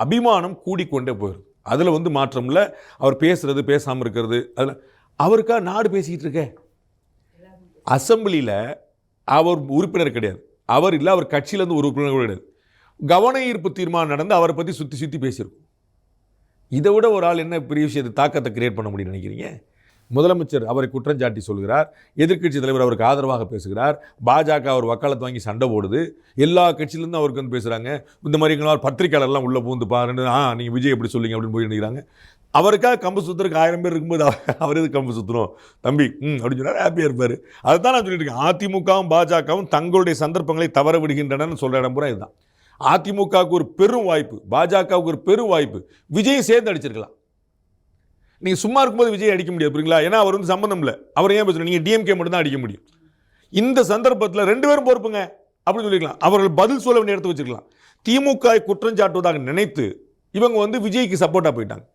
அபிமானம் கூடிக்கொண்டே போயிடும். அதில் வந்து மாற்றம் இல்லை. அவர் பேசுறது பேசாமல் இருக்கிறது அதில் அவருக்கா நாடு பேசிக்கிட்டு இருக்க. அசம்பிளியில் அவர் உறுப்பினர் கிடையாது, அவர் இல்லை, அவர் கட்சியிலேருந்து ஒரு உறுப்பினர் கூட கிடையாது. கவன ஈர்ப்பு தீர்மானம் நடந்து அவரை பற்றி சுற்றி சுற்றி பேசியிருக்கும். இதை விட ஒரு ஆள் என்ன பெரிய விஷயத்தை தாக்கத்தை கிரியேட் பண்ண முடியும்னு நினைக்கிறீங்க? முதலமைச்சர் அவரை குற்றஞ்சாட்டி சொல்கிறார், எதிர்க்கட்சி தலைவர் அவருக்கு ஆதரவாக பேசுகிறார், பாஜக அவர் வக்காலத்து வாங்கி சண்டை போடுது, எல்லா கட்சியிலேருந்து அவருக்கு வந்து பேசுகிறாங்க. இந்த மாதிரி பத்திரிகையாளர்லாம் உள்ளே பூந்து பாருன்னு, நீங்கள் விஜய் எப்படி சொல்லிங்க அப்படின்னு போய் நினைக்கிறாங்க. அவருக்காக கம்பு சுற்றுறதுக்கு 1000 பேர் இருக்கும்போது அவர் எது கம்பு சுற்றணும் தம்பி அப்படின்னு சொன்னார், ஹாப்பியாக இருப்பார். அதுதான் நான் சொல்லிட்டு இருக்கேன். அதிமுகவும் பாஜகவும் தங்களுடைய சந்தர்ப்பங்களை தவற விடுகின்றனன்னு சொல்கிற இடம் பூரா இதுதான். அதிமுகவுக்கு ஒரு பெரும் வாய்ப்பு, பாஜகவுக்கு ஒரு பெரும் வாய்ப்பு, விஜய் சேர்ந்து அடிச்சிருக்கலாம். நீங்கள் சும்மா இருக்கும்போது விஜய் அடிக்க முடியாது, புரியுங்களா? ஏன்னா அவர் வந்து சம்பந்தம் இல்லை. அவர் ஏன் பேசுகிறோம், நீங்கள் டிஎம்கே மட்டும் தான் அடிக்க முடியும். இந்த சந்தர்ப்பத்தில் 2 பேரும் பொறுப்புங்க அப்படின்னு சொல்லிக்கலாம். அவர்கள் பதில் சொல்ல வேண்டிய இடத்து வச்சிருக்கலாம். திமுக குற்றஞ்சாட்டுவதாக நினைத்து இவங்க வந்து விஜய்க்கு சப்போர்ட்டாக போயிட்டாங்க.